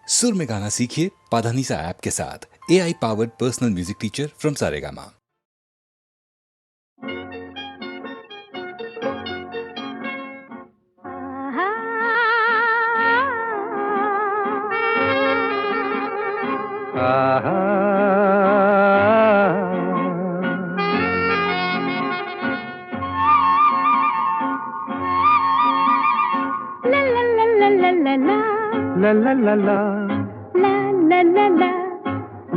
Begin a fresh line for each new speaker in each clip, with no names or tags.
सुर में गाना सीखिए पाधानीसा ऐप के साथ। AI powered personal music teacher from Saregama.
La la la la la la la la la la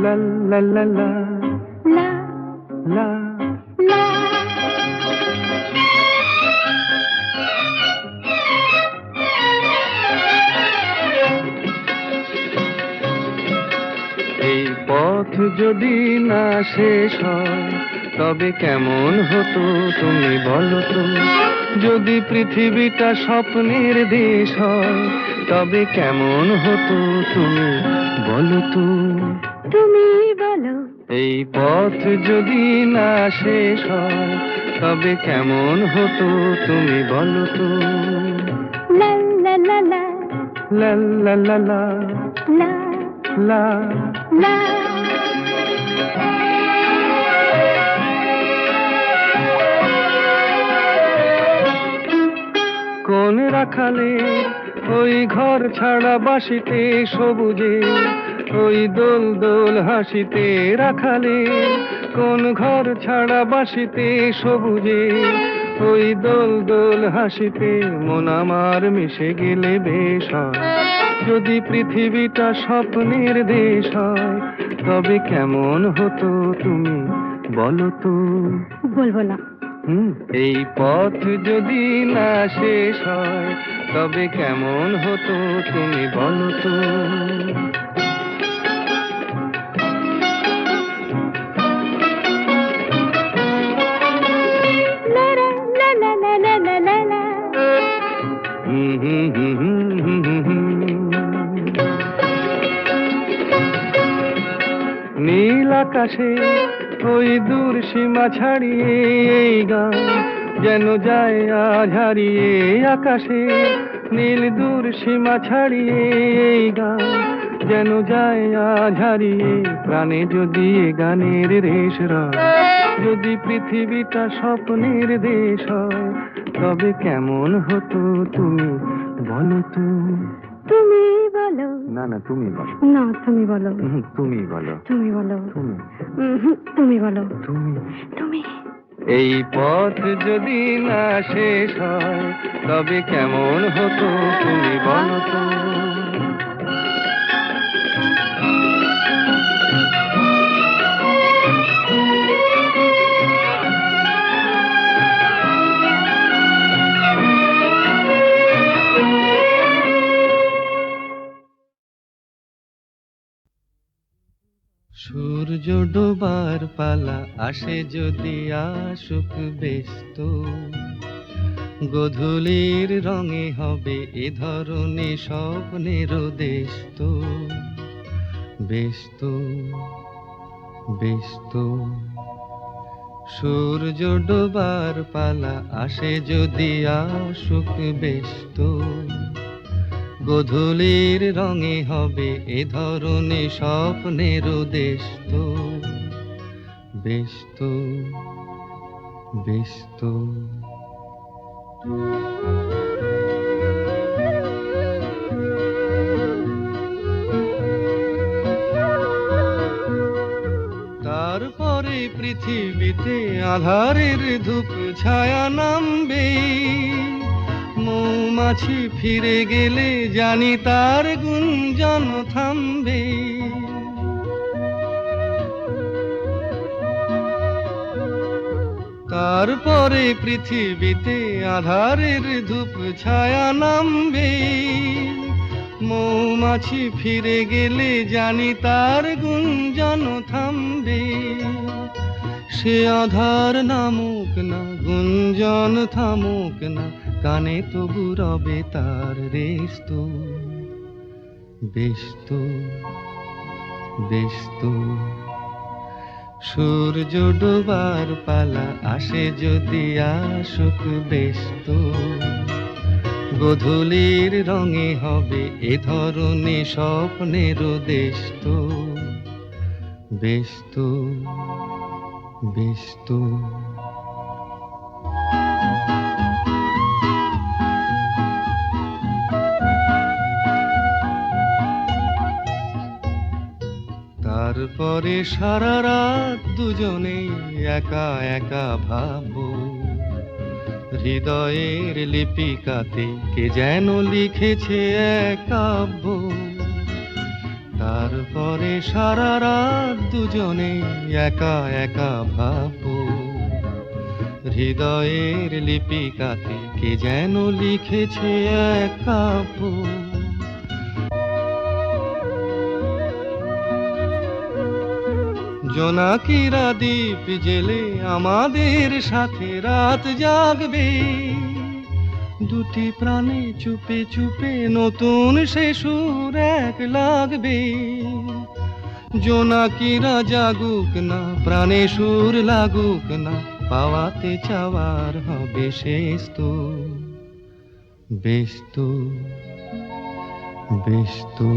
la la la la la এই পথ যদি না শেষ হয় তবে কেমন হতো তুমি বলো তো। যদি পৃথিবীটা স্বপ্নের দেশ হয় তবে কেমন হতো তুমি বলো তো। তুমি বলো। এই পথ যদি না শেষ হয় তবে কেমন হতো তুমি বলো তো। লা লা লা লা লা লা লা লা লা লা লা। কোন রাখালে ওই ঘর ছাড়া বাসিতে সবুজে ওই দোল দোল হাসিতে রাখালে কোন ঘর ছাড়া বাসিতে সবুজে ওই দোল দোল হাসিতে মন আমার মিশে গেলে বেশ হয়। যদি পৃথিবীটা স্বপ্নের দেশ হয় তবে কেমন হতো তুমি বলো তো। বলবো না। এই পথ যদি না শেষ হয় তবে কেমন হতো তুমি বলো তো। নীল আকাশে ওই দূর সীমা ছাড়িয়ে এই গান যেন যায় আজ হারিয়ে। আকাশে নীল দূর সীমা ছাড়িয়ে এই গান যেন যায় আজ হারিয়ে। প্রাণে যদি এ গানের রেশ রয় যদি পৃথিবীটা স্বপ্নের দেশ হয় তবে কেমন হতো তুমি বলো তো। তুমি বলো। না না তুমি বলো। না তুমি বলো। তুমি বলো। তুমি বলো। তুমি তুমি বলো। তুমি তুমি। এই পথ যদি না শেষ হয় তবে কেমন হতো তুমি বলো তো। সূর্য ডোবার পালা আসে যদি আসুক ব্যস্ত। গোধূলির রঙে হবে এ ধরনের স্বপ্নের দেশ তো। ব্যস্ত ব্যস্ত সূর্য ডোবার পালা আসে যদি আসুক ব্যস্ত। গোধূলির রঙে হবে এ ধরনের স্বপ্নের দেশ তো। ব্যস্ত ব্যস্ত। তারপরে পৃথিবীতে আঁধারের ধূপ ছায়া নামবে। মৌমাছি ফিরে গেলে জানি তার গুঞ্জন থামবে। তারপরে পৃথিবীতে আঁধারের ধূপ ছায়া নামবে। মৌমাছি ফিরে গেলে জানি তার গুঞ্জন থামবে। সে আধার নামুক না গুঞ্জন থামুক না কানে তবু রবে তার রেশ তো। ব্যস্ত ব্যস্ত সূর্য ডোবার পালা আসে যদি আসুক ব্যস্ত। গোধূলির রঙে হবে এ ধরনের স্বপ্নের দেশ তো, বেশ তো, বেশ তো। তারপরে সারা রাত দুজনে একা একা ভাববো, হৃদয়ের লিপিকাতে কে যেন লিখেছে এক কাব্য। তারপরে সারা রাত দুজনে একা একা ভাববো, হৃদয়ের লিপিকাতে কে যেন লিখেছে এক কাব্য। জোনাকিরা দ্বীপ জেলে আমাদের সাথে রাত জাগবে, দুটি প্রাণে চুপে চুপে নতুন সে সুর এক লাগবে। জোনাকিরা জাগুক না, প্রাণে সুর লাগুক না, পাওয়াতে চাওয়ার হবে শেষ তো, বেশ তো, বেশ তো।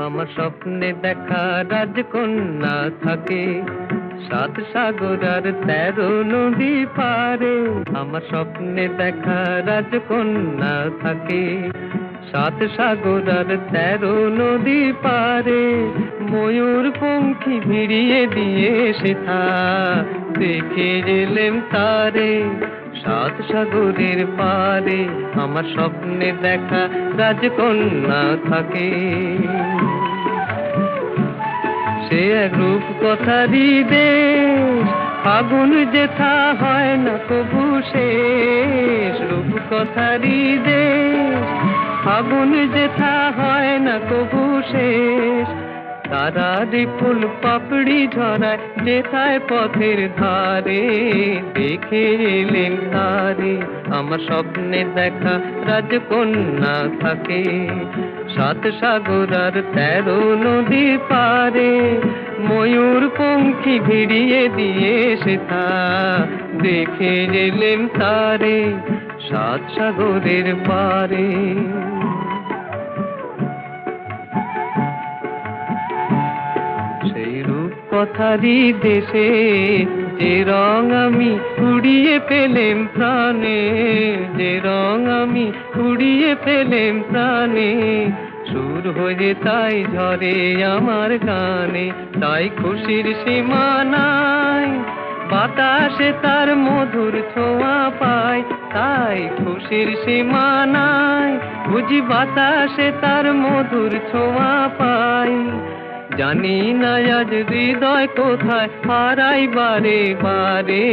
আমার স্বপ্নে দেখা রাজকন্যা থাকে 7 সাগর আর 13 নদী পারে। আমার স্বপ্নে দেখা রাজকন্যা থাকে 7 সাগর আর 13 নদী পারে। ময়ূর পঙ্খী ভিড়িয়ে দিয়ে সেথা দেখে গেলেম তারে 7 সাগরের পারে। আমার স্বপ্নে দেখা রাজকন্যা থাকে। সে এক রূপ কথারই দেশ, ফাগুন যেথা হয় না কবু শেষ। রূপ কথারই দেশ, ফাগুন যেথা হয় না কবু শেষ। তারারি ফুল পাপড়ি ঝরায় যেথায় পথের ধারে, দেখে এলেন তারে। আমার স্বপ্নে দেখা রাজকন্যা থাকে 7 সাগর আর 13 নদী পারে। ময়ূর পঙ্খী ভিড়িয়ে দিয়ে সেথা দেখে এলেন তারে 7 সাগরের পারে। সেই রূপ কথারই দেশে যে রং আমি কুড়িয়ে পেলেম প্রাণে, যে রং আমি কুড়িয়ে পেলেম প্রাণে। সুর হয়ে তাই ঝরে আমার গানে, তাই খুশির সীমা নাই। বাতাসে তার মধুর ছোঁয়া পাই, তাই খুশির সীমা নাই। বুঝি বাতাসে তার মধুর ছোঁয়া পাই। জানি না আজ হৃদয় কোথায় হারাই বারে বারে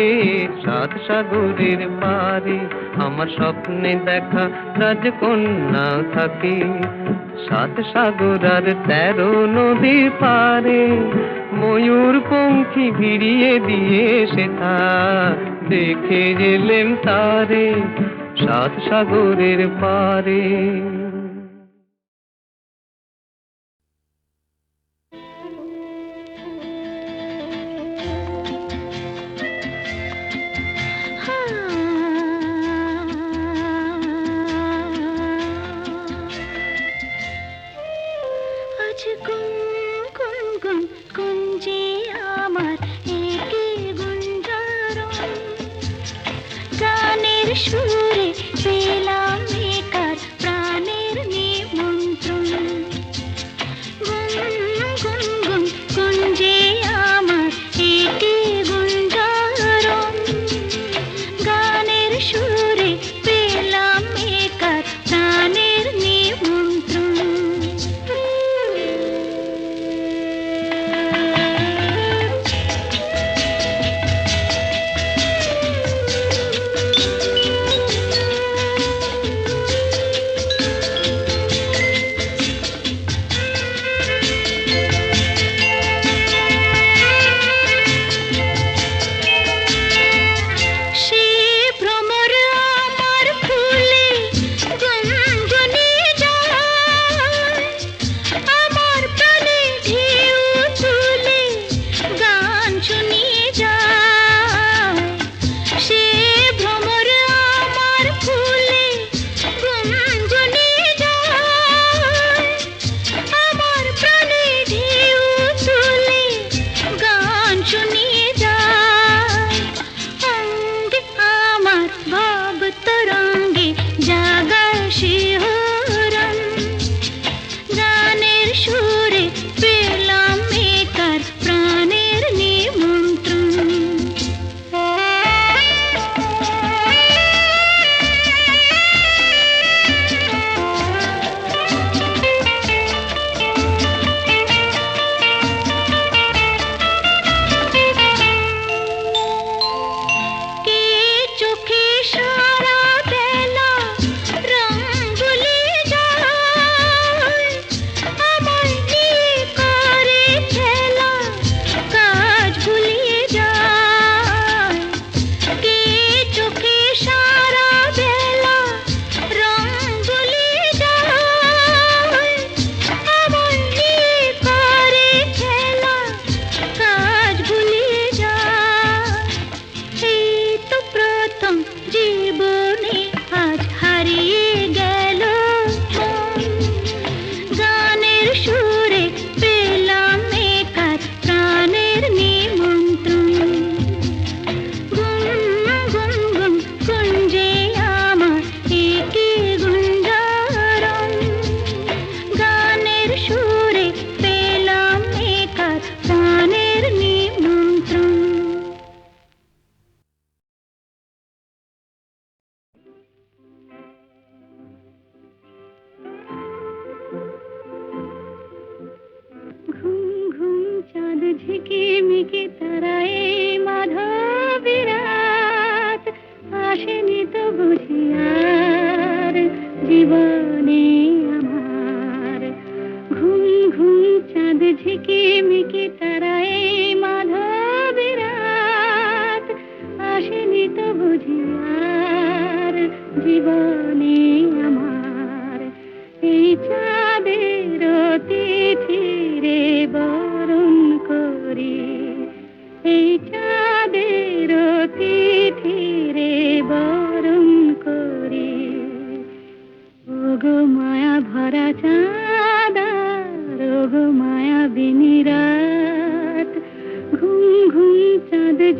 7 সাগরের পারে। আমার স্বপ্নে দেখা রাজকন্যা থাকে 7 সাগর আর 13 নদীর পারে। ময়ূর পঙ্খী ভিড়িয়ে দিয়ে সেথা দেখে গেলেম তারে 7 সাগরের পারে।
সুরে পেলাম একার প্রাণের নিমন্ত্রণ। গুন গুন গুন গুঞ্জে আমার একে গুঞ্জারণ। গানের সুরে পেলাম একার প্রাণের নিমন্ত্রণ।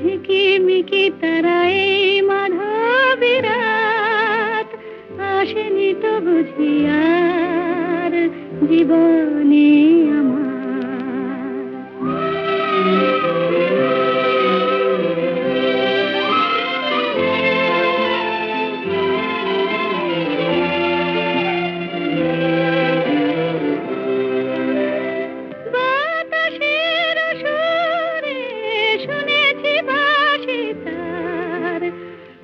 ঝিকিমিকি তারায় মাধবী রাত আসেনি তো বুঝি আর জীবনে আমার। বাতাসের সুরে শুনেছি বাঁশি তার,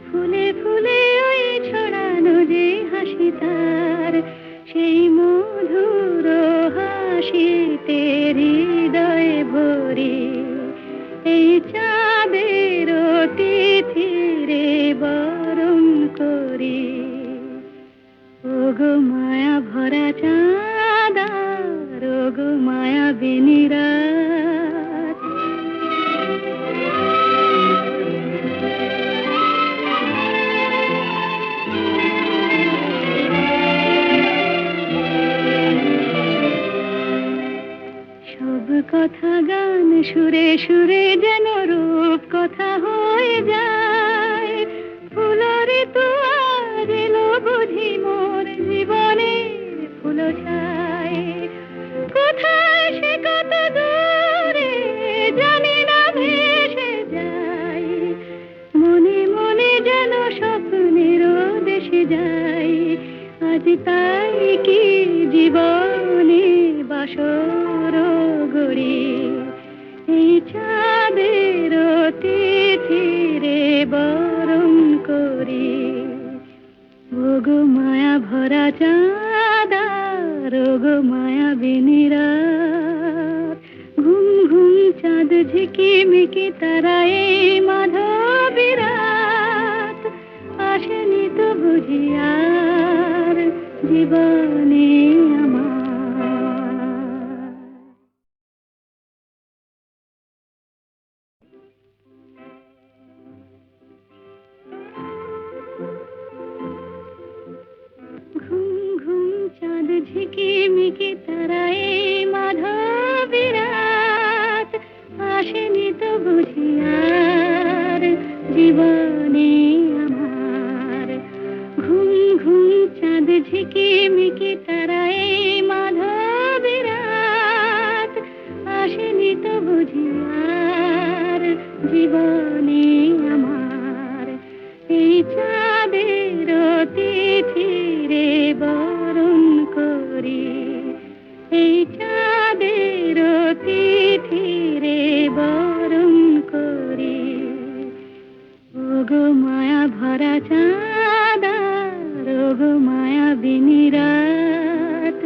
ফুলে ফুলে ওই ছড়ানো যে হাসি তার, সেই মধুর হাসিতে হৃদয়ে ভরি এই চাঁদের তিথিরে বরণ করি। ওগো মায়া ভরা চাঁদা, ওগো মায়া বিনিরাত, সব কথা গান সুরে সুরে যেন রূপ কথা হয়ে যায়। ফুলের তো আজ এলো বুঝি মোর জীবনের ফুল ছায়, কোথায় সে কত দূরে জানি না ভেসে যায়। মনে মনে যেন স্বপ্নের দেশে যাই, আজ তাই কি জীবনে বাসর গড়ি এই চাঁদের তিথিরে বরণ করি। ওগো মায়া ভরা চাঁদা, ওগো মায়া বিনিরাত, ঘুম ঘুম চাঁদ ঝিকিমিকি তারায় মাধবী রাত আসেনি তো বুঝি আর জীবনে আমার। ঘুম ঘুম চাঁদ ঝিকিমিকি তারায় মাধবী রাত আসেনি তো বুঝি আর জীবনে আমার। ঘুম ঘুম চাঁদ ঝিকিমিকি তারায় মাধবী রাত আসেনি তো বুঝি আর জীবনে আমার। এই চাঁদের তিথিরে বরণ করি, এই চাঁদের তিথিরে বরণ করি। ওগো মায়া ভরা চাঁদা, ওগো মায়া বিনিরাত,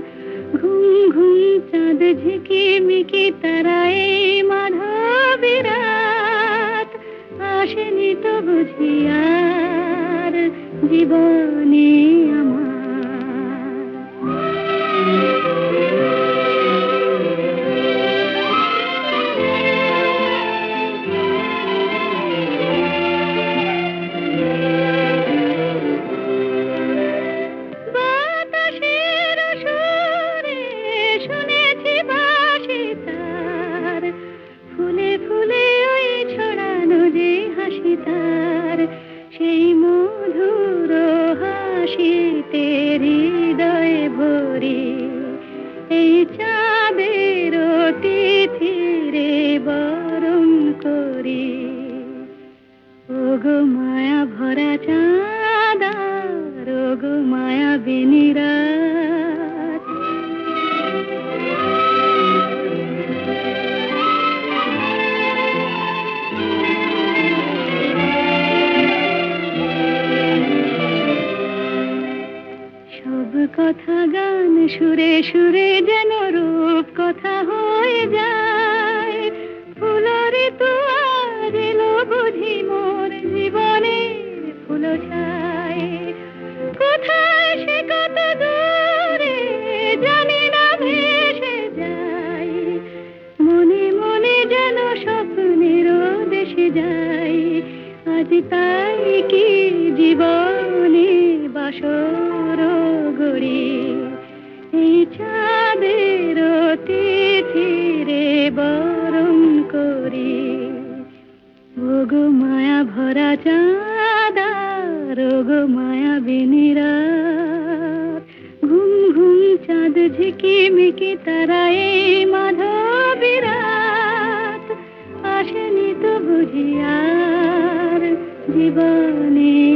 ঘুম ঘুম চাঁদ ঝিকিমিকি তারায় মাধবী রাত আসেনি তো বুঝি আর জীবনে আমার। বাতাসের সুরে শুনেছি বাঁশি তার, ফুলে ফুলে ওই ছড়ানো যে হাসি তার, সেই মধুর হাসিতে হৃদয়ে ভরি এই চাঁদের তিথিরে বরণ করি। ওগো মায়া ভরা চাঁদা, ওগো মায়া বিনিরাত, সব কথা গান সুরে সুরে যেন রূপ কথা হয়ে যায়। ফুলের তো আজ এলো বুঝি মোর জীবনের ফুল ছায়, কোথায় সে কত দূরে জানি না ভেসে যায়। মনে মনে যেন স্বপ্নের দেশে যাই, আজ তাই কি জীবনে বাসর গড়ি এই চাঁদের তিথিরে বরণ করি। ওগো মায়া ভরা চাঁদার ওগো মায়া বিনিরাত ঘুম ঘুম চাঁদ ঝিকিমিকি তারা এই মাধবী রাত আসেনি তো বুঝি আর জীবনে